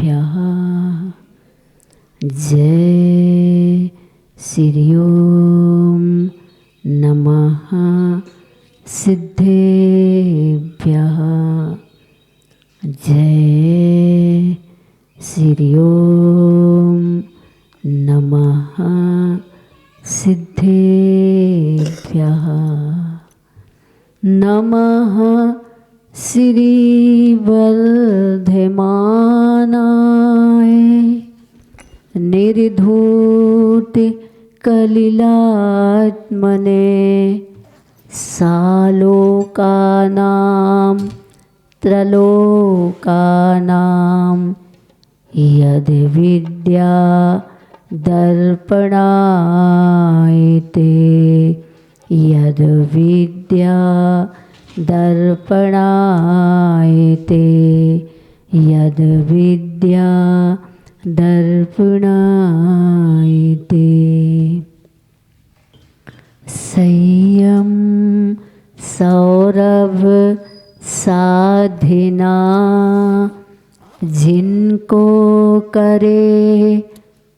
सिद्धेभ्यः जय श्री ओम नमः सिद्धेभ्यः जय श्री ओम नमः सिद्धेभ्यः नमः श्री वर्धमानाय निर्धूत कलिलात्मने सालोकानां त्रलोकानां यद विद्या दर्पणायते यद विद्या दर्पणायते यद विद्या दर्पणायते संयम सौरभ साधना जिनको करे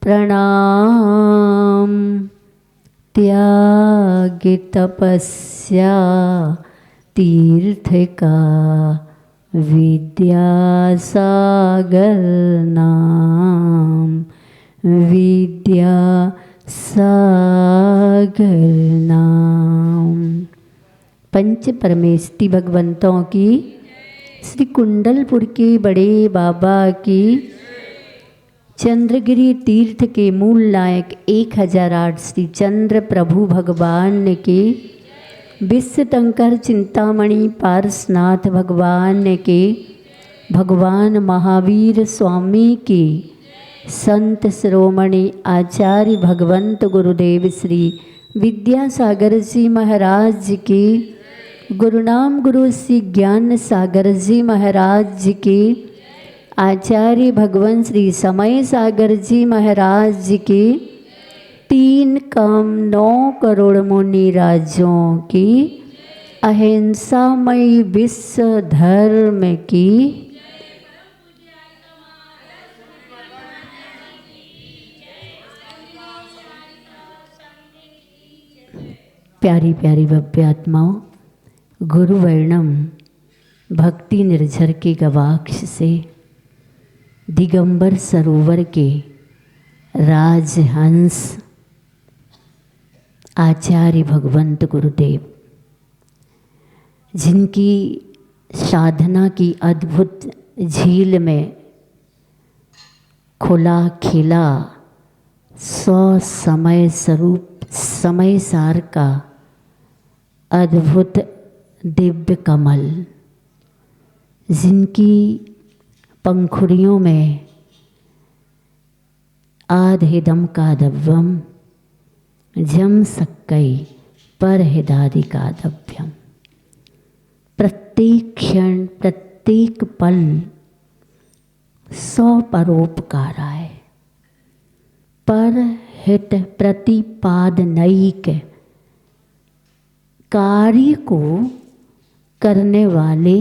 प्रणाम त्याग तपस्या तीर्थ का विद्यासागर नाम विद्यासागर नाम। पंच परमेष्टि भगवंतों की श्री कुंडलपुर के बड़े बाबा की चंद्रगिरी तीर्थ के मूल नायक 1008 श्री चंद्र प्रभु भगवान के विश्व टंकर चिंतामणि पारसनाथ भगवान के भगवान महावीर स्वामी के संत शिरोमणि आचार्य भगवंत गुरुदेव श्री विद्यासागर जी महाराज जी के गुरुनाम गुरु श्री ज्ञान सागर जी महाराज जी के आचार्य भगवान श्री समय सागर जी महाराज जी के 3,9 करोड़ मुनि राजों की अहिंसामयी विश्व धर्म की प्यारी प्यारी भव्य आत्माओं, गुरुवर्णम भक्ति निर्झर के गवाक्ष से दिगंबर सरोवर के राजहंस आचार्य भगवंत गुरुदेव, जिनकी साधना की अद्भुत झील में खुला खिला समय स्वरूप समय सार का अद्भुत दिव्य कमल, जिनकी पंखुड़ियों में आधेदम कादव्यम जम सक्कई पर हिदादिकादभ्यम। प्रत्येक क्षण प्रत्येक पल 100 परोपकाराय पर हित प्रतिपादनैक कार्य को करने वाले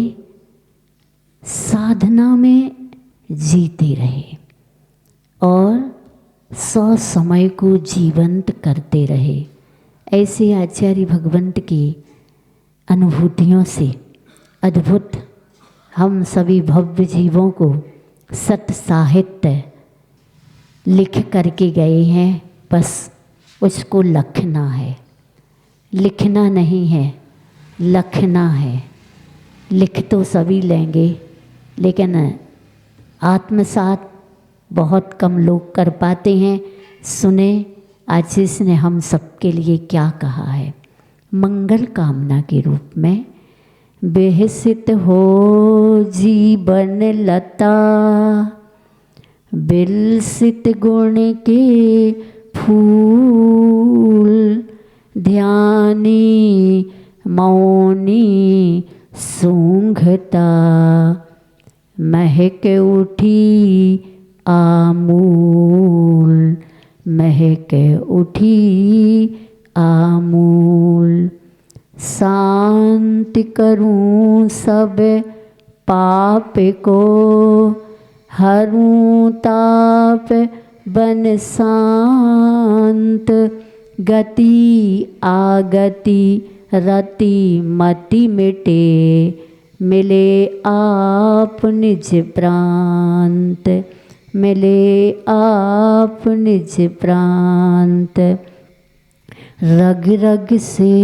साधना में जीते रहे और 100 समय को जीवंत करते रहे। ऐसे आचार्य भगवंत की अनुभूतियों से अद्भुत हम सभी भव्य जीवों को सत साहित्य लिख करके गए हैं। बस उसको लखना है, लिखना नहीं है, लखना है। लिख तो सभी लेंगे लेकिन आत्मसात बहुत कम लोग कर पाते हैं। सुने आज इसने हम सबके लिए क्या कहा है। मंगल कामना के रूप में बेहसित हो जीवन लता, बिलसित गुण के फूल, ध्यानी मौनी सूंघता, महक उठी आमूल, महक उठी आमूल। शांत करूं सब पाप को, हरू ताप बन शांत, गति आगति रति मति मिटे, मिले आप निज प्रांत, मिले आप निज प्रांत। रग रग से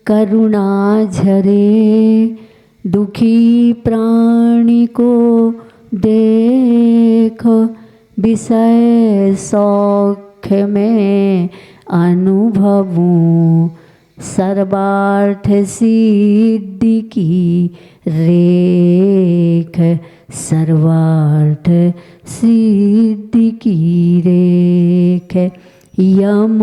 करुणा झरे, दुखी प्राणी को देखो, विषय सौख्य में अनुभवूं, सर्वार्थ सिद्धि की रेख, सर्वार्थ सिद्धि की रेख। यम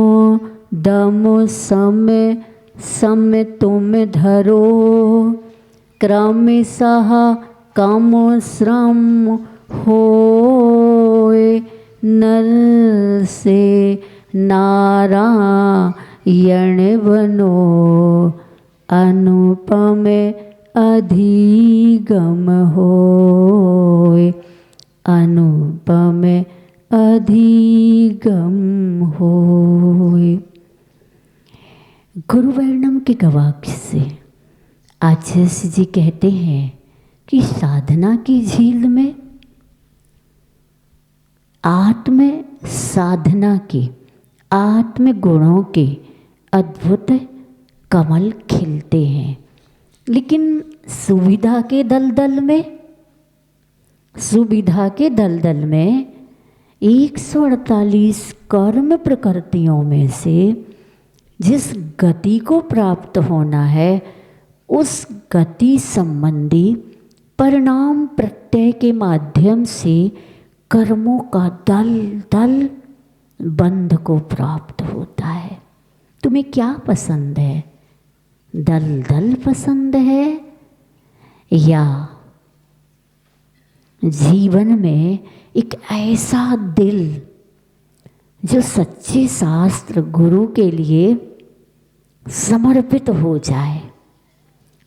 दम समय समय तुम धरो, क्रमशः कम श्रम होए, नर से नारायण बनो, अनुपम अधिगम होए, अनुपम अधिगम होए। गुरु वर्णम के गवाक्ष से आचार्य जी कहते हैं कि साधना की झील में आत्म साधना के, आत्म गुणों के अद्भुत कमल खिलते हैं, लेकिन सुविधा के दलदल में, सुविधा के दलदल में 148 कर्म प्रकृतियों में से जिस गति को प्राप्त होना है, उस गति संबंधी परिणाम प्रत्यय के माध्यम से कर्मों का दल दल बंध को प्राप्त होता है। तुम्हें क्या पसंद है? दल दल पसंद है या जीवन में एक ऐसा दिल जो सच्चे शास्त्र गुरु के लिए समर्पित हो जाए?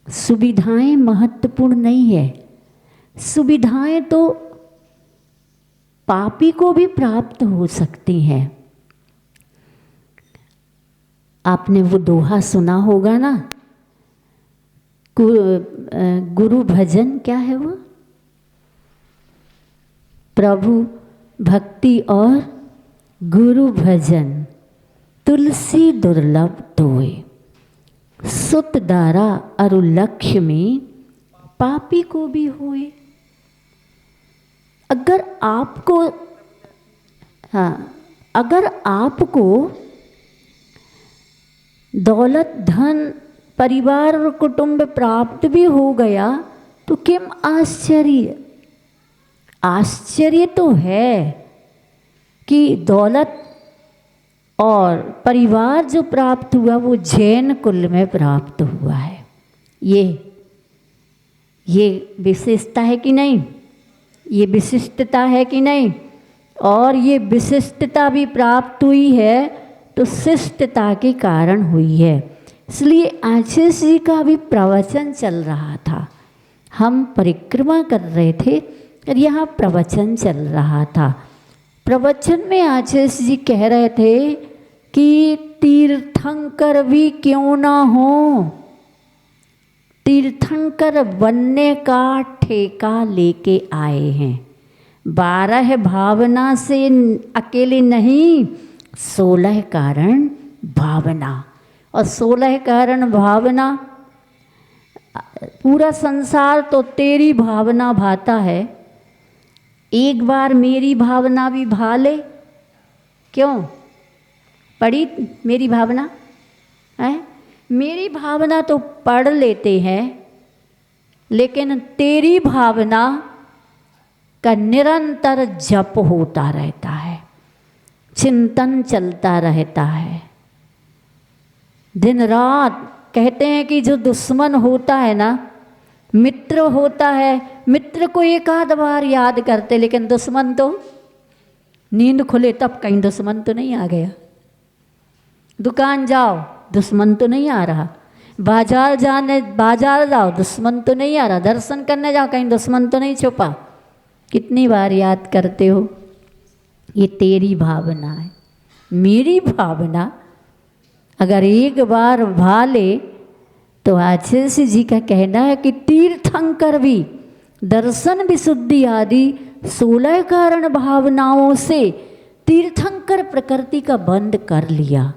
सुविधाएं महत्वपूर्ण नहीं है, सुविधाएं तो पापी को भी प्राप्त हो सकती हैं। आपने वो दोहा सुना होगा ना, गुरु भजन, क्या है वो? प्रभु भक्ति और गुरु भजन, तुलसी दुर्लभ तोय, सुत दारा अरु लक्ष्मी, पापी को भी होए। अगर आपको, हाँ, अगर आपको दौलत धन परिवार और कुटुंब प्राप्त भी हो गया तो किम आश्चर्य? आश्चर्य तो है कि दौलत और परिवार जो प्राप्त हुआ वो जैन कुल में प्राप्त हुआ है। ये विशेषता है कि नहीं? ये विशिष्टता है कि नहीं? और ये विशिष्टता भी प्राप्त हुई है तो शिष्टता के कारण हुई है। इसलिए आचार्य जी का भी प्रवचन चल रहा था, हम परिक्रमा कर रहे थे और यहाँ प्रवचन चल रहा था। प्रवचन में आचार्य जी कह रहे थे कि तीर्थंकर भी क्यों ना हो, तीर्थंकर बनने का ठेका लेके आए हैं। 12 भावना से अकेले नहीं, 16 कारण भावना, और 16 कारण भावना, पूरा संसार तो तेरी भावना भाता है। एक बार मेरी भावना भी भा ले, क्यों? पढ़ी मेरी भावना है? मेरी भावना तो पढ़ लेते हैं, लेकिन तेरी भावना का निरंतर जप होता रहता है, चिंतन चलता रहता है दिन रात। कहते हैं कि जो दुश्मन होता है ना, मित्र होता है, मित्र को एक आध बार याद करते, लेकिन दुश्मन तो नींद खुले तब कहीं दुश्मन तो नहीं आ गया। दुकान जाओ, दुश्मन तो नहीं आ रहा। बाजार जाओ, दुश्मन तो नहीं आ रहा। दर्शन करने जाओ, कहीं दुश्मन तो नहीं छुपा। कितनी बार याद करते हो? ये तेरी भावना है, मेरी भावना अगर एक बार भा ले तो आचार्य जी का कहना है कि तीर्थंकर भी दर्शन विशुद्धि आदि 16 कारण भावनाओं से तीर्थंकर प्रकृति का बंद कर लिया,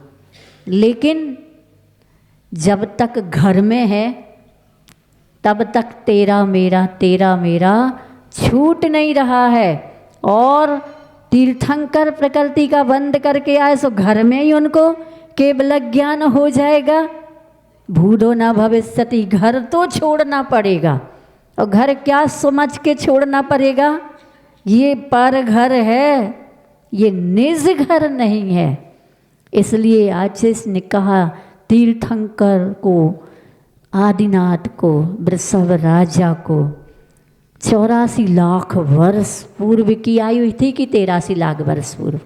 लेकिन जब तक घर में है तब तक तेरा मेरा छूट नहीं रहा है। और तीर्थंकर प्रकृति का बंद करके आए सो घर में ही उनको केवल ज्ञान हो जाएगा। भूतो न भविष्यति, घर तो छोड़ना पड़ेगा। और घर क्या समझ के छोड़ना पड़ेगा? ये पर घर है, ये निज घर नहीं है। इसलिए आचार्य ने कहा तीर्थंकर को, आदिनाथ को, वृषभ राजा को 84 लाख वर्ष पूर्व की आयु थी कि 83 लाख वर्ष पूर्व?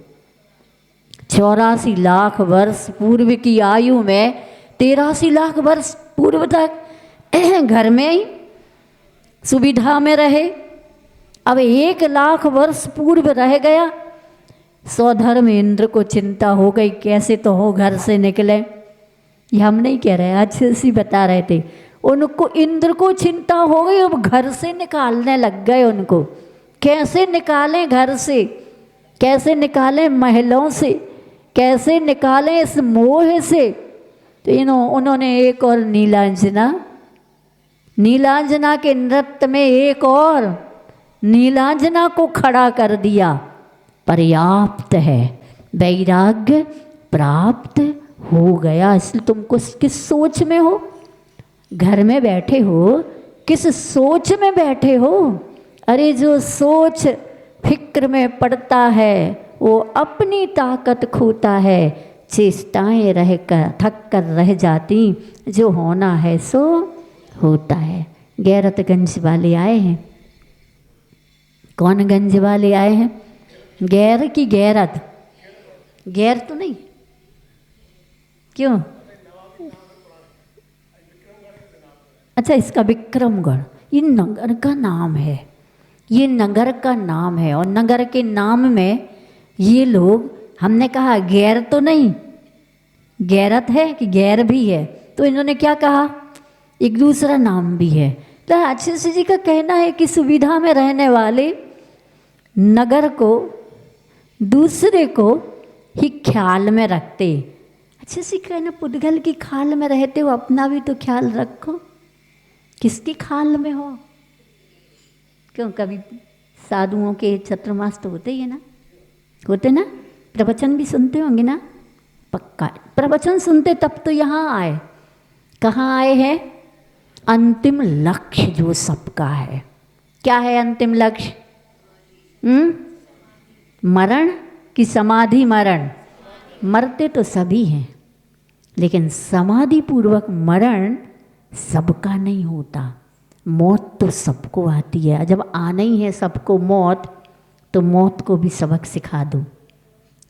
84 लाख वर्ष पूर्व की आयु में 83 लाख वर्ष पूर्व तक घर में ही सुविधा में रहे। अब 1 लाख वर्ष पूर्व रह गया, स्वधर्म इंद्र को चिंता हो गई, कैसे तो हो घर से निकले। ये हम नहीं कह रहे, अच्छे से बता रहे थे। उनको इंद्र को चिंता हो गई, अब घर से निकालने लग गए उनको। कैसे निकालें घर से, कैसे निकालें महलों से, कैसे निकालें इस मोह से। तो उन्होंने एक और नीलांजना के नृत्य में एक और नीलांजना को खड़ा कर दिया। पर्याप्त है, वैराग्य प्राप्त हो गया। इसलिए तुम किस सोच में हो? घर में बैठे हो, किस सोच में बैठे हो? अरे जो सोच फिक्र में पड़ता है वो अपनी ताकत खोता है, चेष्टाएं रहकर थक कर रह जाती, जो होना है सो होता है। गैरतगंज वाले आए हैं। कौन गंज वाले आए हैं? गैर की गैरत? गैर तो नहीं, क्यों? अच्छा, इसका विक्रमगढ़, ये नगर का नाम है, ये नगर का नाम है। और नगर के नाम में ये लोग, हमने कहा गैर तो नहीं, गैरत है कि गैर भी है, तो इन्होंने क्या कहा? एक दूसरा नाम भी है। तो आचार्य जी का कहना है कि सुविधा में रहने वाले नगर को, दूसरे को ही ख्याल में रखते। अच्छे से कहना, पुद्गल की ख्याल में रहते हो, अपना भी तो ख्याल रखो। किसकी ख्याल में हो? क्यों, कभी साधुओं के चतुर्मास तो होते ही है ना, होते ना? प्रवचन भी सुनते होंगे ना? पक्का प्रवचन सुनते तब तो यहाँ आए। कहाँ आए हैं? अंतिम लक्ष्य जो सबका है। क्या है अंतिम लक्ष्य? मरण की समाधि? मरण, मरते तो सभी हैं, लेकिन समाधि पूर्वक मरण सबका नहीं होता। मौत तो सबको आती है। जब आना ही है सबको मौत, तो मौत को भी सबक सिखा दो।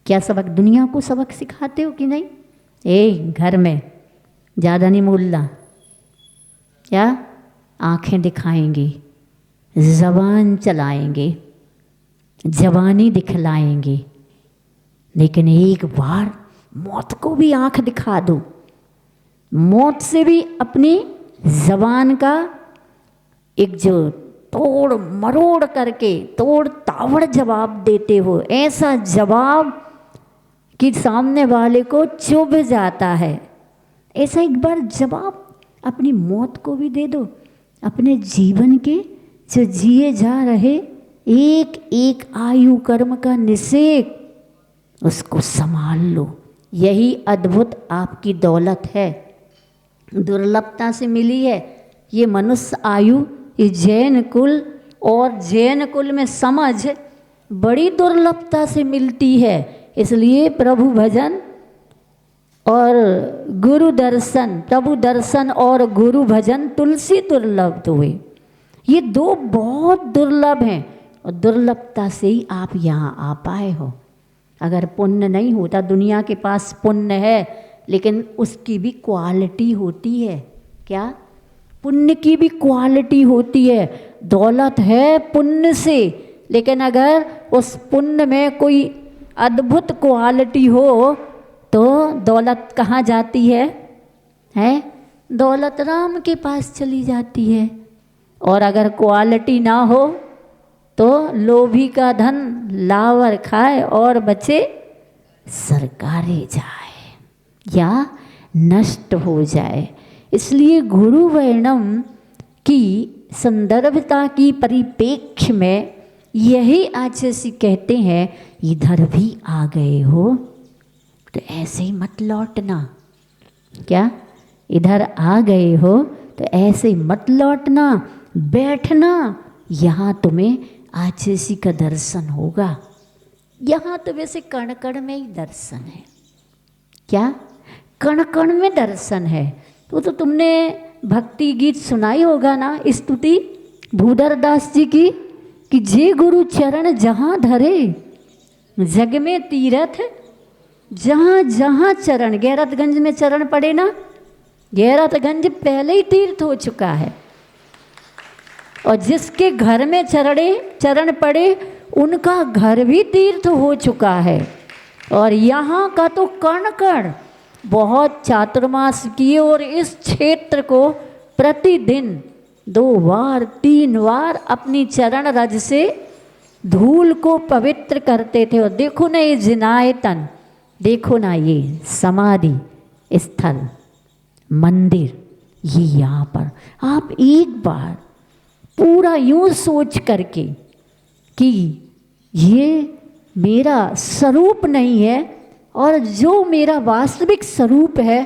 क्या सबक? दुनिया को सबक सिखाते हो कि नहीं? घर में ज़्यादा नहीं बोलना। क्या? आँखें दिखाएंगे, ज़बान चलाएंगे, जवानी दिखलाएंगे, लेकिन एक बार मौत को भी आँख दिखा दो। मौत से भी अपनी ज़बान का एक जो तोड़ मरोड़ करके तोड़ तावड़ जवाब देते हो, ऐसा जवाब कि सामने वाले को चुभ जाता है, ऐसा एक बार जवाब अपनी मौत को भी दे दो। अपने जीवन के जो जिए जा रहे एक एक आयु कर्म का निषेक, उसको संभाल लो। यही अद्भुत आपकी दौलत है, दुर्लभता से मिली है ये मनुष्य आयु। ये जैन कुल, और जैन कुल में समझ बड़ी दुर्लभता से मिलती है। इसलिए प्रभु भजन और गुरु दर्शन, प्रभु दर्शन और गुरु भजन तुलसी दुर्लभ हुए। ये दो बहुत दुर्लभ हैं, और दुर्लभता से ही आप यहाँ आ पाए हो। अगर पुण्य नहीं होता, दुनिया के पास पुण्य है लेकिन उसकी भी क्वालिटी होती है। क्या? पुण्य की भी क्वालिटी होती है। दौलत है पुण्य से, लेकिन अगर उस पुण्य में कोई अद्भुत क्वालिटी हो तो दौलत कहाँ जाती है? दौलत राम के पास चली जाती है। और अगर क्वालिटी ना हो तो लोभी का धन लावर खाए और बचे सरकारे जाए या नष्ट हो जाए। इसलिए गुरु वर्णम की संदर्भता की परिप्रेक्ष्य में यही आचार्य कहते हैं, इधर भी आ गए हो तो ऐसे ही मत लौटना। क्या? इधर आ गए हो तो ऐसे मत लौटना, बैठना, यहाँ तुम्हें आचार्य का दर्शन होगा। यहाँ तो वैसे कण कण में ही दर्शन है। क्या? कण कण में दर्शन है। तो तुमने भक्ति गीत सुनाई होगा ना, स्तुति भूधर दास जी की, कि जे गुरु चरण जहाँ धरे जग में तीरथ, जहाँ जहाँ चरण, गैरतगंज में चरण पड़े ना, गैरतगंज पहले ही तीर्थ हो चुका है। और जिसके घर में चरण पड़े उनका घर भी तीर्थ हो चुका है। और यहाँ का तो कण कण बहुत चातुर्मास किए और इस क्षेत्र को प्रतिदिन 2 बार 3 बार अपनी चरण रज से धूल को पवित्र करते थे। और देखो ना ये जिनायतन, देखो ना ये समाधि स्थल मंदिर, ये यहाँ पर आप एक बार पूरा यूं सोच करके कि ये मेरा स्वरूप नहीं है और जो मेरा वास्तविक स्वरूप है,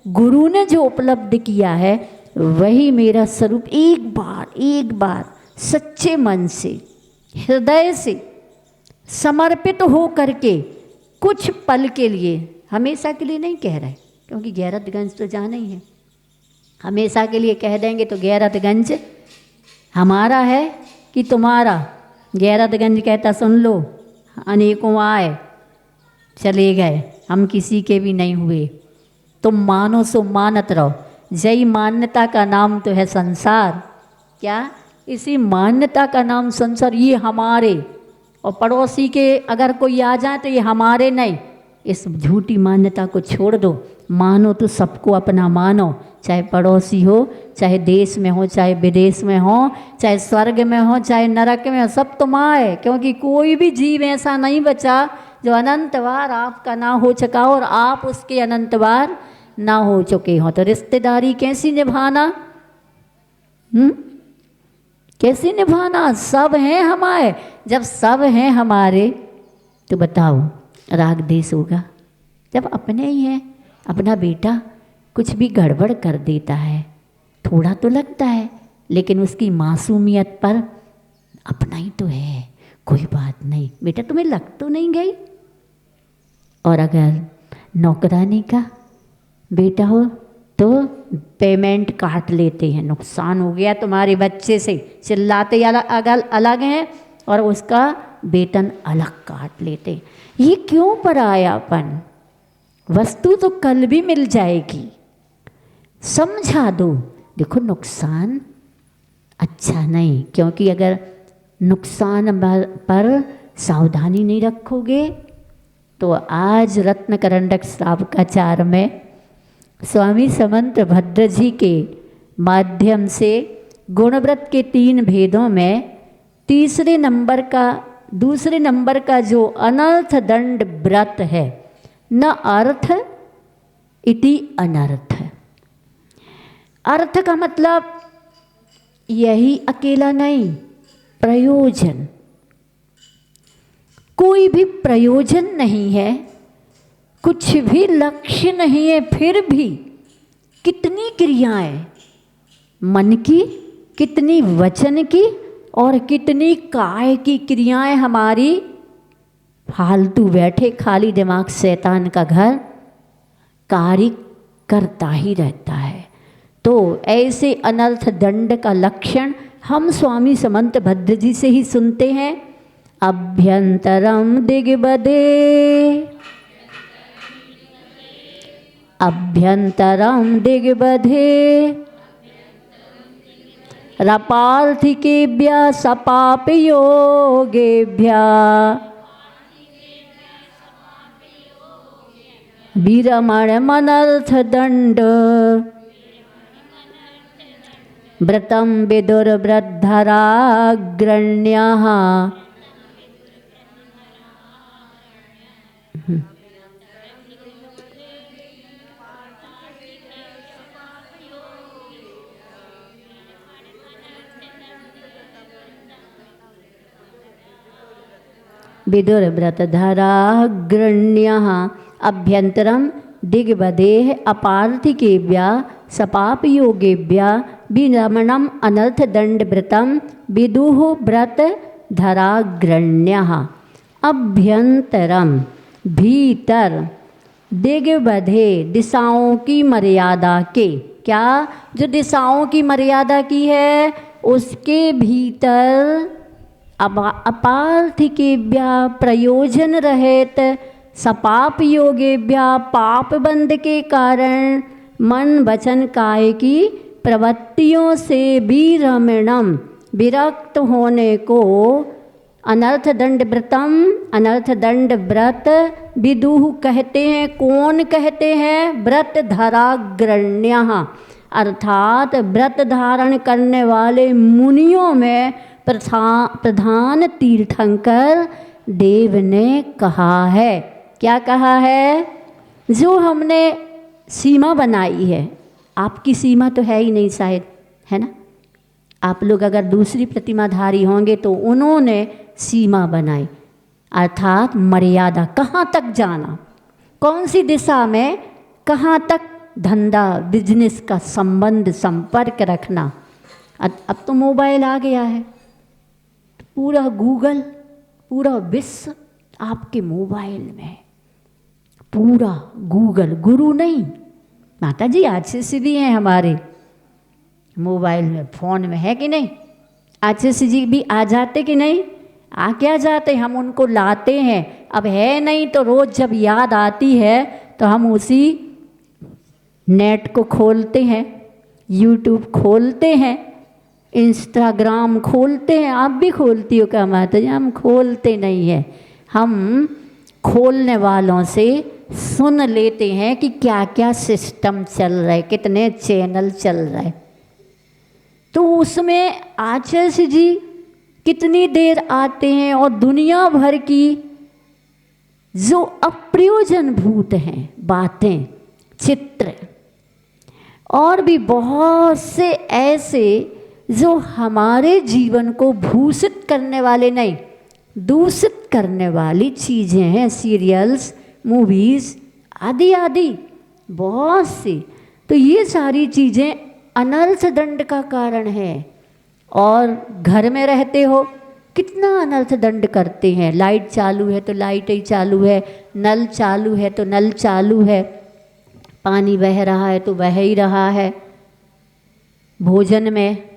गुरु ने जो उपलब्ध किया है वही मेरा स्वरूप, एक बार सच्चे मन से हृदय से समर्पित हो करके कुछ पल के लिए, हमेशा के लिए नहीं कह रहे क्योंकि गैरतगंज तो जाना ही है। हमेशा के लिए कह देंगे तो गैरतगंज हमारा है कि तुम्हारा? गैरतगंज कहता सुन लो, अनेकों आए चले गए, हम किसी के भी नहीं हुए, तुम मानो सो मानत रहो। जय मान्यता का नाम तो है संसार। क्या? इसी मान्यता का नाम संसार। ये हमारे और पड़ोसी के अगर कोई आ जाए तो ये हमारे नहीं। इस झूठी मान्यता को छोड़ दो, मानो तो सबको अपना मानो, चाहे पड़ोसी हो, चाहे देश में हो, चाहे विदेश में हो, चाहे स्वर्ग में हो, चाहे नरक में हो, सब तुम आए। क्योंकि कोई भी जीव ऐसा नहीं बचा जो अनंत बार आपका ना हो चुका और आप उसके अनंत बार ना हो चुके हो। तो रिश्तेदारी कैसी निभाना? कैसे निभाना? सब हैं हमारे। जब सब हैं हमारे तो बताओ राग देश होगा? जब अपने ही हैं, अपना बेटा कुछ भी गड़बड़ कर देता है, थोड़ा तो लगता है, लेकिन उसकी मासूमियत पर अपना ही तो है, कोई बात नहीं बेटा, तुम्हें लग तो नहीं गई। और अगर नौकरानी का बेटा हो तो पेमेंट काट लेते हैं, नुकसान हो गया तुम्हारे बच्चे से, चिल्लाते अलग हैं और उसका वेतन अलग काट लेते हैं। ये क्यों परायापन? वस्तु तो कल भी मिल जाएगी, समझा दो। देखो नुकसान अच्छा नहीं, क्योंकि अगर नुकसान पर सावधानी नहीं रखोगे तो आज रत्न करंडक श्रावकाचार में स्वामी समंत भद्र जी के माध्यम से गुणव्रत के 3 भेदों में दूसरे नंबर का जो अनर्थ दंड व्रत है, न अर्थ इति अनर्थ। अर्थ का मतलब यही अकेला नहीं, प्रयोजन। कोई भी प्रयोजन नहीं है, कुछ भी लक्ष्य नहीं है, फिर भी कितनी क्रियाएं मन की, कितनी वचन की और कितनी काय की क्रियाएं हमारी फालतू बैठे खाली दिमाग शैतान का घर कार्य करता ही रहता है। तो ऐसे अनर्थ दंड का लक्षण हम स्वामी समंत भद्र जी से ही सुनते हैं। अभ्यंतरम दिग्बदे, अभ्यंतरम दिग्बधे, रपार्थिकेभ्यः सपापयोगेभ्यः विरमणमनर्थदण्ड व्रतं विदुर्वृद्धराग्रण्यः विदुर्व्रतधराग्रण्यः अभ्यन्तरं दिग्वदेः अपार्थिकेभ्यः सपापयोगेभ्यः विरमणम् अनर्थदण्डव्रतं विदुः व्रतधराग्रण्यः। अभ्यन्तरम भीतर, दिग्वधे दिशाओं की मर्यादा के, क्या जो दिशाओं की मर्यादा की है उसके भीतर अपार्थिकेभ्यः प्रयोजन रहित सपाप योगेभ्यः पाप बंध के कारण मन वचन काय की प्रवृत्तियों से विरमणम विरक्त होने को अनर्थदंड व्रतम अनर्थदंड व्रत विदुः कहते हैं। कौन कहते हैं? व्रत धराग्रण्यः, अर्थात व्रत धारण करने वाले मुनियों में प्रधान तीर्थंकर देव ने कहा है। क्या कहा है? जो हमने सीमा बनाई है, आपकी सीमा तो है ही नहीं शायद, है ना? आप लोग अगर दूसरी प्रतिमाधारी होंगे तो उन्होंने सीमा बनाई, अर्थात मर्यादा, कहाँ तक जाना, कौन सी दिशा में कहाँ तक धंधा बिजनेस का संबंध संपर्क रखना। अब तो मोबाइल आ गया है, पूरा गूगल, पूरा विश्व आपके मोबाइल में, पूरा गूगल। गुरु नहीं, माता जी आचार्य भी हैं हमारे मोबाइल में, फ़ोन में, है कि नहीं? आचार्य जी भी आ जाते कि नहीं? आ क्या जाते, हम उनको लाते हैं। अब है नहीं तो रोज़ जब याद आती है तो हम उसी नेट को खोलते हैं, यूट्यूब खोलते हैं, इंस्टाग्राम खोलते हैं। आप भी खोलती हो क्या माता जी? हम खोलते नहीं हैं, हम खोलने वालों से सुन लेते हैं कि क्या क्या सिस्टम चल रहा है, कितने चैनल चल रहा है। तो उसमें आचार्य जी कितनी देर आते हैं और दुनिया भर की जो अप्रयोजनभूत हैं बातें, चित्र और भी बहुत से ऐसे जो हमारे जीवन को भूषित करने वाले नहीं, दूषित करने वाली चीज़ें हैं, सीरियल्स, मूवीज़ आदि आदि बहुत सी। तो ये सारी चीज़ें अनर्थ दंड का कारण है। और घर में रहते हो कितना अनर्थ दंड करते हैं। लाइट चालू है तो लाइट ही चालू है, नल चालू है तो नल चालू है, पानी बह रहा है तो बह ही रहा है। भोजन में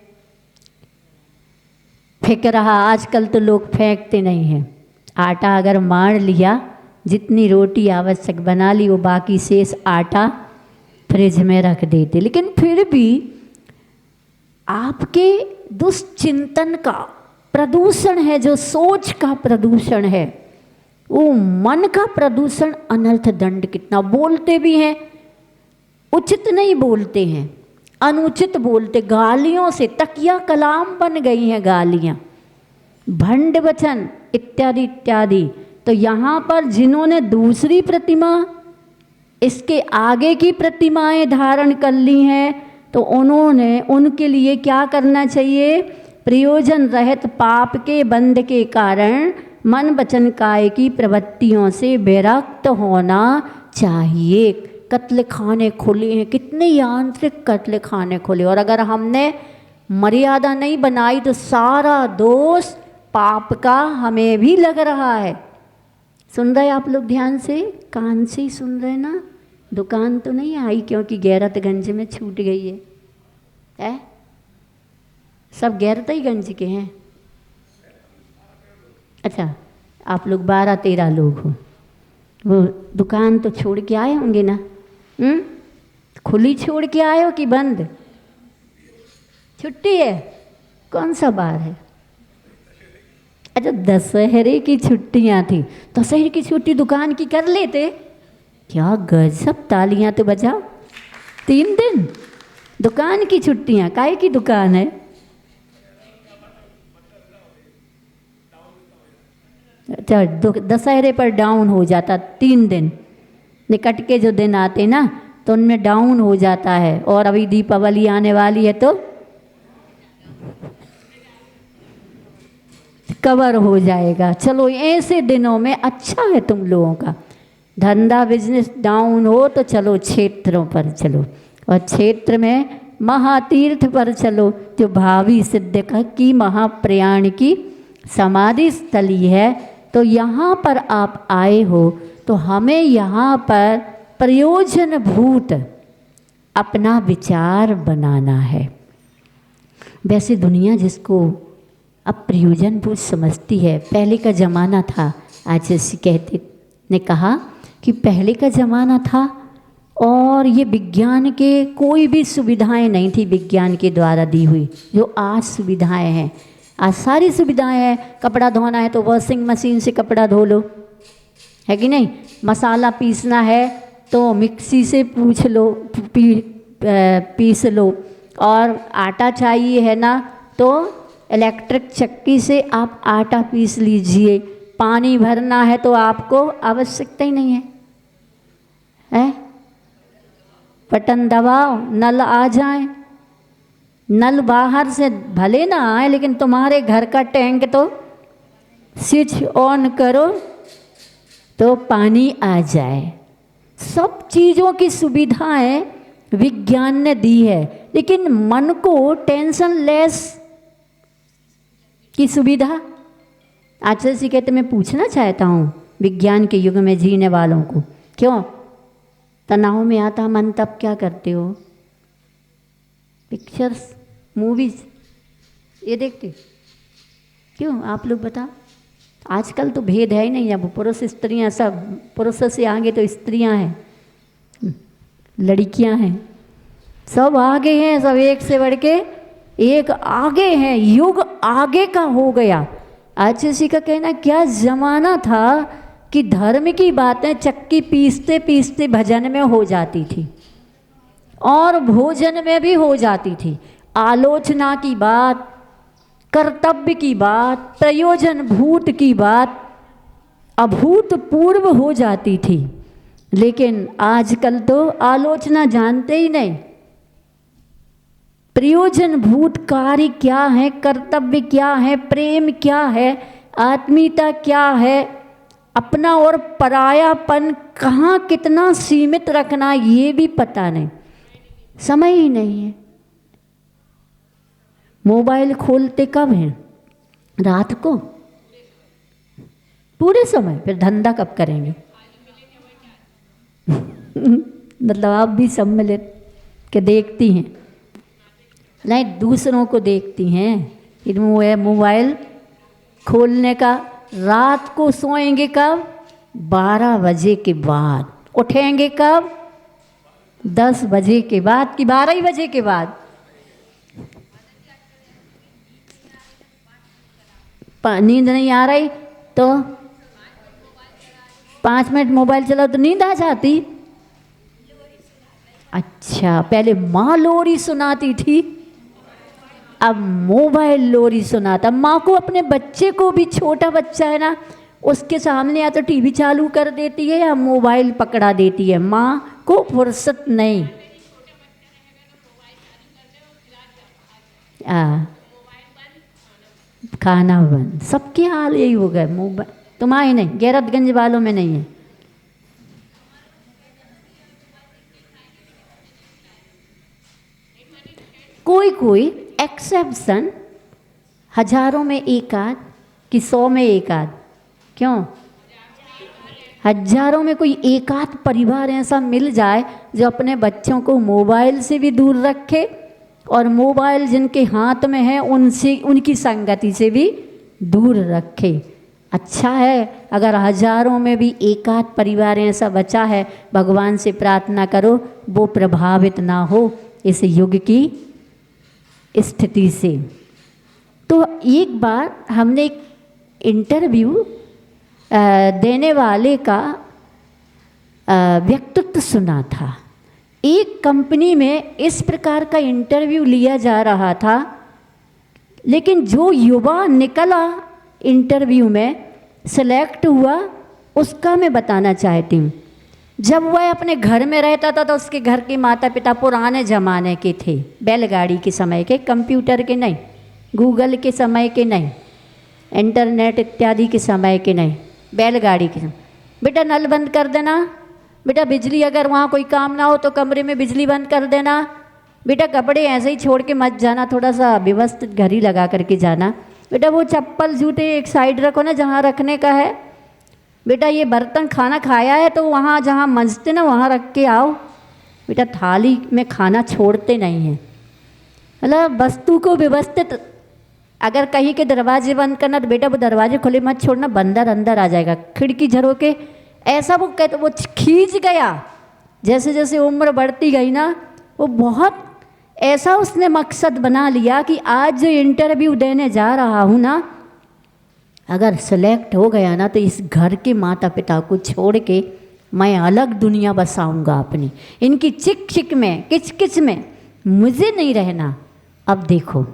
फेंक रहा, आजकल तो लोग फेंकते नहीं हैं। आटा अगर मार लिया, जितनी रोटी आवश्यक बना ली, वो बाकी शेष आटा फ्रिज में रख देते। लेकिन फिर भी आपके दुष्चिंतन का प्रदूषण है, जो सोच का प्रदूषण है, वो मन का प्रदूषण, अनर्थ दंड कितना। बोलते भी हैं, उचित नहीं बोलते हैं, अनुचित बोलते, गालियों से तकिया कलाम बन गई हैं गालियाँ, भंड वचन इत्यादि इत्यादि। तो यहाँ पर जिन्होंने दूसरी प्रतिमा, इसके आगे की प्रतिमाएं धारण कर ली हैं, तो उन्होंने, उनके लिए क्या करना चाहिए? प्रयोजन रहित पाप के बंध के कारण मन वचन काय की प्रवृत्तियों से विरक्त होना चाहिए। कत्ल खाने खुले हैं, कितने यांत्रिक कत्ल खाने खुले, और अगर हमने मर्यादा नहीं बनाई तो सारा दोष पाप का हमें भी लग रहा है। सुन रहे आप लोग ध्यान से, कान से ही सुन रहे ना? दुकान तो नहीं आई क्योंकि गैरतगंज में छूट गई है, सब गैरतगंज के हैं। अच्छा, आप लोग 12-13 लोग हो, वो दुकान तो छोड़ के आए होंगे ना? खुली छोड़ के आए हो कि बंद? छुट्टी है कौन सा बार है? अच्छा, दशहरे की छुट्टियां थी। दशहरे की छुट्टी दुकान की कर लेते। क्या गजब, तालियां तो बजाओ। 3 दिन दुकान की छुट्टियां। काहे की दुकान है? अच्छा, दशहरे पर डाउन हो जाता 3 दिन। निकट के जो दिन आते ना तो उनमें डाउन हो जाता है। और अभी दीपावली आने वाली है तो कवर हो जाएगा। चलो, ऐसे दिनों में अच्छा है तुम लोगों का धंधा बिजनेस डाउन हो तो चलो क्षेत्रों पर चलो, और क्षेत्र में महातीर्थ पर चलो, जो भावी सिद्ध की महाप्रयाण की समाधि स्थली है। तो यहाँ पर आप आए हो तो हमें यहाँ पर प्रयोजनभूत अपना विचार बनाना है। वैसे दुनिया जिसको अब प्रयोजनभूत समझती है, पहले का ज़माना था, आज जैसे कहते ने कहा कि पहले का ज़माना था और ये विज्ञान के कोई भी सुविधाएं नहीं थी विज्ञान के द्वारा दी हुई, जो आज सुविधाएं हैं। आज सारी सुविधाएं हैं। कपड़ा धोना है तो वॉशिंग मशीन से कपड़ा धो लो, है कि नहीं? मसाला पीसना है तो मिक्सी से पीस लो, और आटा चाहिए है ना तो इलेक्ट्रिक चक्की से आप आटा पीस लीजिए। पानी भरना है तो आपको आवश्यकता ही नहीं है, बटन दबाओ नल आ जाए। नल बाहर से भले ना आए लेकिन तुम्हारे घर का टैंक तो स्विच ऑन करो तो पानी आ जाए। सब चीज़ों की सुविधाएं विज्ञान ने दी है, लेकिन मन को टेंशन लेस की सुविधा आचार्य जी कहते, मैं पूछना चाहता हूँ विज्ञान के युग में जीने वालों को, क्यों तनाव में आता मन तब क्या करते हो? पिक्चर्स, मूवीज ये देखते क्यों? आप लोग बताओ। आजकल तो भेद है ही नहीं, अब पुरुष स्त्रियां सब, पुरुषों से आगे तो स्त्रियां हैं, लड़कियां हैं, सब आगे हैं, सब एक से बढ़ के एक आगे हैं। युग आगे का हो गया। आज इसी का कहना, क्या जमाना था कि धर्म की बातें चक्की पीसते पीसते भजन में हो जाती थी और भोजन में भी हो जाती थी। आलोचना की बात, कर्तव्य की बात, प्रयोजन भूत की बात अभूतपूर्व हो जाती थी। लेकिन आजकल तो आलोचना जानते ही नहीं। प्रयोजन भूत कार्य क्या है, कर्तव्य क्या है, प्रेम क्या है, आत्मीयता क्या है, अपना और परायापन कहाँ कितना सीमित रखना ये भी पता नहीं, समय ही नहीं है। मोबाइल खोलते कब हैं? रात को, पूरे समय। फिर धंधा कब करेंगे? मतलब आप भी सम्मिलित के देखती हैं, नहीं दूसरों को देखती हैं। फिर मोबाइल खोलने का, रात को सोएंगे कब? 12 बजे के बाद। उठेंगे कब? 10 बजे के बाद कि 12 ही बजे के बाद? नींद नहीं आ रही तो 5 मिनट मोबाइल चलाओ तो नींद आ जाती। अच्छा, पहले माँ लोरी सुनाती थी, अब मोबाइल लोरी सुनाता। माँ को अपने बच्चे को भी, छोटा बच्चा है ना, उसके सामने या तो टीवी चालू कर देती है या मोबाइल पकड़ा देती है। माँ को फुर्सत नहीं। खाना बंद, सबके हाल यही हो गए। मोबाइल तुम्हारे नहीं, गैरतगंज वालों में नहीं है। कोई कोई एक्सेप्शन, हजारों में एक आध कि 100 में एक आध, क्यों? हजारों में कोई एक आध परिवार ऐसा मिल जाए जो अपने बच्चों को मोबाइल से भी दूर रखे और मोबाइल जिनके हाथ में है उनसे, उनकी संगति से भी दूर रखे। अच्छा है अगर हजारों में भी एक आध परिवार ऐसा बचा है। भगवान से प्रार्थना करो वो प्रभावित ना हो इस युग की स्थिति से। तो एक बार हमने एक इंटरव्यू देने वाले का व्यक्तित्व सुना था। एक कंपनी में इस प्रकार का इंटरव्यू लिया जा रहा था, लेकिन जो युवा निकला इंटरव्यू में सेलेक्ट हुआ उसका मैं बताना चाहती हूँ। जब वह अपने घर में रहता था तो उसके घर के माता पिता पुराने ज़माने के थे, बैलगाड़ी के समय के, कंप्यूटर के नहीं, गूगल के समय के नहीं, इंटरनेट इत्यादि के समय के नहीं, बैलगाड़ी के समय। बेटा नल बंद कर देना, बेटा बिजली अगर वहाँ कोई काम ना हो तो कमरे में बिजली बंद कर देना, बेटा कपड़े ऐसे ही छोड़ के मत जाना, थोड़ा सा व्यवस्थित घड़ी लगा करके जाना, बेटा वो चप्पल जूते एक साइड रखो ना जहाँ रखने का है, बेटा ये बर्तन खाना खाया है तो वहाँ जहाँ मंजते ना वहाँ रख के आओ, बेटा थाली में खाना छोड़ते नहीं हैं। मतलब वस्तु को व्यवस्थित, अगर कहीं के दरवाजे बंद करना तो बेटा वो दरवाजे खुले मत छोड़ना, बंदर अंदर आ जाएगा, खिड़की झरोके ऐसा वो कहते, वो खींच गया। जैसे जैसे उम्र बढ़ती गई ना वो बहुत ऐसा उसने मकसद बना लिया कि आज जो इंटरव्यू देने जा रहा हूँ ना, अगर सेलेक्ट हो गया ना तो इस घर के माता पिता को छोड़ के मैं अलग दुनिया बसाऊंगा अपनी, इनकी चिक चिक में किच किच में मुझे नहीं रहना। अब देखो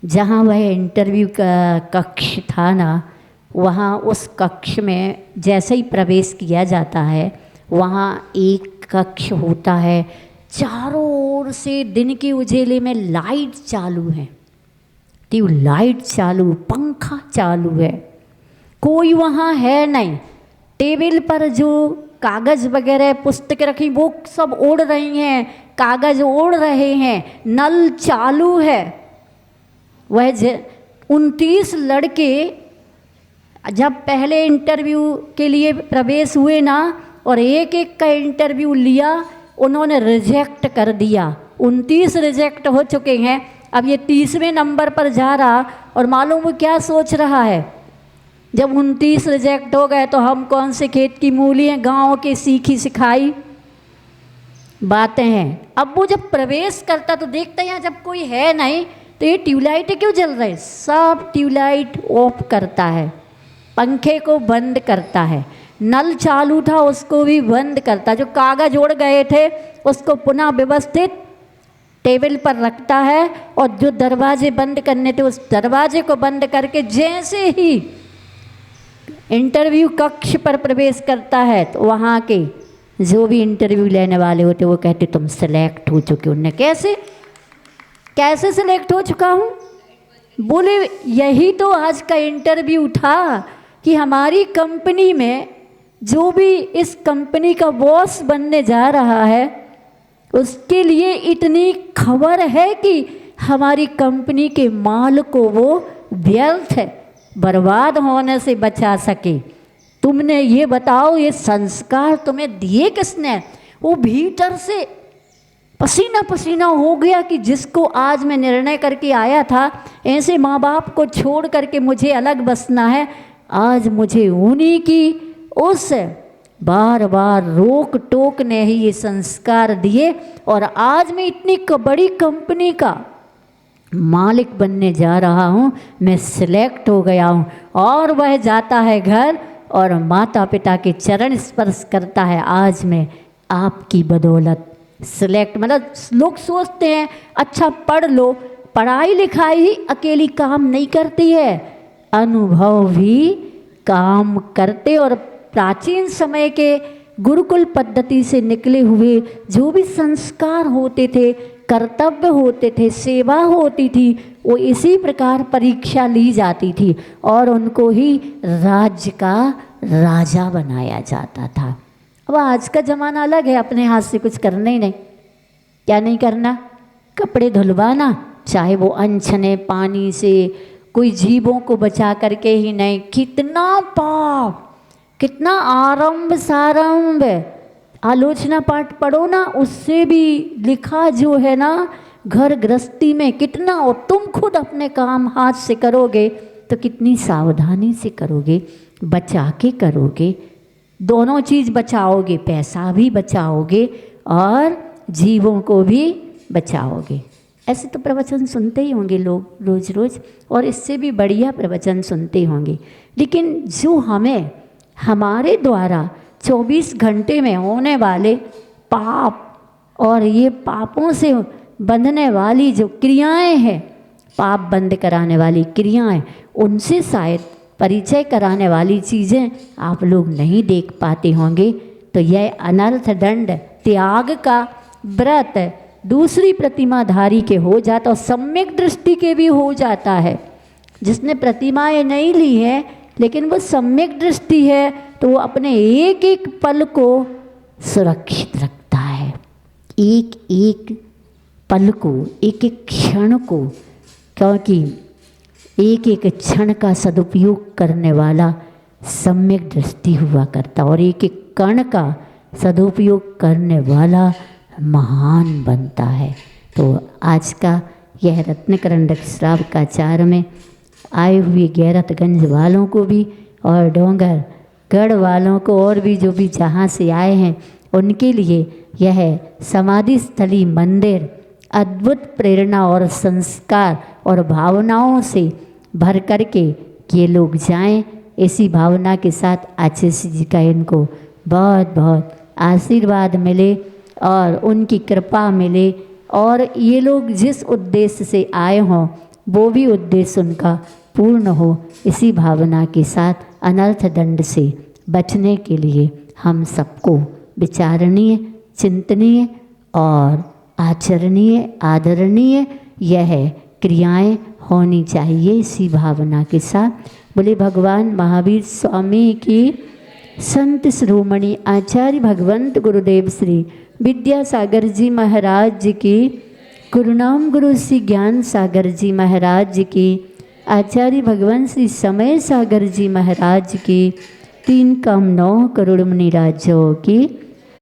जहाँ वह इंटरव्यू का कक्ष था ना, वहाँ उस कक्ष में जैसे ही प्रवेश किया जाता है वहाँ एक कक्ष होता है, चारों ओर से दिन के उजेले में लाइट चालू है, ट्यूबलाइट चालू, पंखा चालू है, कोई वहाँ है नहीं। टेबल पर जो कागज़ वगैरह पुस्तक रखी वो सब उड़ रही हैं, कागज़ उड़ रहे हैं, नल चालू है। वह 29 लड़के जब पहले इंटरव्यू के लिए प्रवेश हुए ना और एक एक का इंटरव्यू लिया, उन्होंने रिजेक्ट कर दिया। 29 रिजेक्ट हो चुके हैं, अब ये 30वें नंबर पर जा रहा और मालूम वो क्या सोच रहा है, जब 29 रिजेक्ट हो गए तो हम कौन से खेत की मूली हैं, गाँव की सीखी सिखाई बातें हैं। अब वो जब प्रवेश करता तो देखता है यहाँ जब कोई है नहीं तो ये ट्यूबलाइट क्यों जल रही, सब ट्यूबलाइट ऑफ करता है, पंखे को बंद करता है, नल चालू था उसको भी बंद करता, जो कागज़ उड़ गए थे उसको पुनः व्यवस्थित टेबल पर रखता है और जो दरवाजे बंद करने थे उस दरवाजे को बंद करके जैसे ही इंटरव्यू कक्ष पर प्रवेश करता है तो वहाँ के जो भी इंटरव्यू लेने वाले होते वो कहते तुम सेलेक्ट हो चुके हो। उनने कैसे कैसे सेलेक्ट हो चुका हूँ, बोले यही तो आज का इंटरव्यू था कि हमारी कंपनी में जो भी इस कंपनी का बॉस बनने जा रहा है उसके लिए इतनी खबर है कि हमारी कंपनी के माल को वो व्यर्थ बर्बाद होने से बचा सके। तुमने ये बताओ ये संस्कार तुम्हें दिए किसने। वो भीतर से पसीना पसीना हो गया कि जिसको आज मैं निर्णय करके आया था ऐसे माँ बाप को छोड़ करके मुझे अलग बसना है, आज मुझे उन्हीं की उस बार बार रोक टोक ने ही ये संस्कार दिए और आज मैं इतनी बड़ी कंपनी का मालिक बनने जा रहा हूँ, मैं सिलेक्ट हो गया हूँ। और वह जाता है घर और माता पिता के चरण स्पर्श करता है, आज मैं आपकी बदौलत सिलेक्ट। मतलब लोग सोचते हैं अच्छा पढ़ लो, पढ़ाई लिखाई ही अकेली काम नहीं करती है, अनुभव भी काम करते। और प्राचीन समय के गुरुकुल पद्धति से निकले हुए जो भी संस्कार होते थे, कर्तव्य होते थे, सेवा होती थी, वो इसी प्रकार परीक्षा ली जाती थी और उनको ही राज्य का राजा बनाया जाता था। अब आज का ज़माना अलग है, अपने हाथ से कुछ करना ही नहीं। क्या नहीं करना, कपड़े धुलवाना, चाहे वो अनछने पानी से, कोई जीवों को बचा करके ही नहीं। कितना पाप, कितना आरंभ सारंभ, आलोचना पाठ पढ़ो ना, उससे भी लिखा जो है ना घर गृहस्थी में कितना। और तुम खुद अपने काम हाथ से करोगे तो कितनी सावधानी से करोगे, बचा के करोगे, दोनों चीज़ बचाओगे, पैसा भी बचाओगे और जीवों को भी बचाओगे। ऐसे तो प्रवचन सुनते ही होंगे लोग रोज़ रोज़, और इससे भी बढ़िया प्रवचन सुनते होंगे, लेकिन जो हमें हमारे द्वारा 24 घंटे में होने वाले पाप और ये पापों से बंधने वाली जो क्रियाएं हैं, पाप बंद कराने वाली क्रियाएं, उनसे शायद परिचय कराने वाली चीज़ें आप लोग नहीं देख पाते होंगे। तो यह अनर्थ दंड त्याग का व्रत दूसरी प्रतिमाधारी के हो जाता और सम्यक दृष्टि के भी हो जाता है। जिसने प्रतिमाएं नहीं ली है लेकिन वो सम्यक दृष्टि है, तो वो अपने एक एक पल को सुरक्षित रखता है, एक एक पल को, एक एक क्षण को, क्योंकि एक एक क्षण का सदुपयोग करने वाला सम्यक दृष्टि हुआ करता, और एक एक कण का सदुपयोग करने वाला महान बनता है। तो आज का यह रत्नकरंडक श्राव का चार में आए हुए गैरतगंज वालों को भी और डोंगर गढ़ वालों को और भी जो भी जहाँ से आए हैं उनके लिए यह समाधि स्थली मंदिर अद्भुत प्रेरणा और संस्कार और भावनाओं से भर करके ये लोग जाएं। इसी भावना के साथ आचार्य जी का इनको बहुत बहुत आशीर्वाद मिले और उनकी कृपा मिले, और ये लोग जिस उद्देश्य से आए हों वो भी उद्देश्य उनका पूर्ण हो। इसी भावना के साथ अनर्थ दंड से बचने के लिए हम सबको विचारणीय, चिंतनीय और आचरणीय, आदरणीय यह क्रियाएं होनी चाहिए। इसी भावना के साथ बोले भगवान महावीर स्वामी की, संत शिरोमणि आचार्य भगवंत गुरुदेव श्री विद्यासागर जी महाराज जी की, गुरुनाम गुरु श्री ज्ञान सागर जी महाराज जी की, आचार्य भगवान श्री समय सागर जी महाराज की, 3 कम 9 करोड़ मुनि राजों की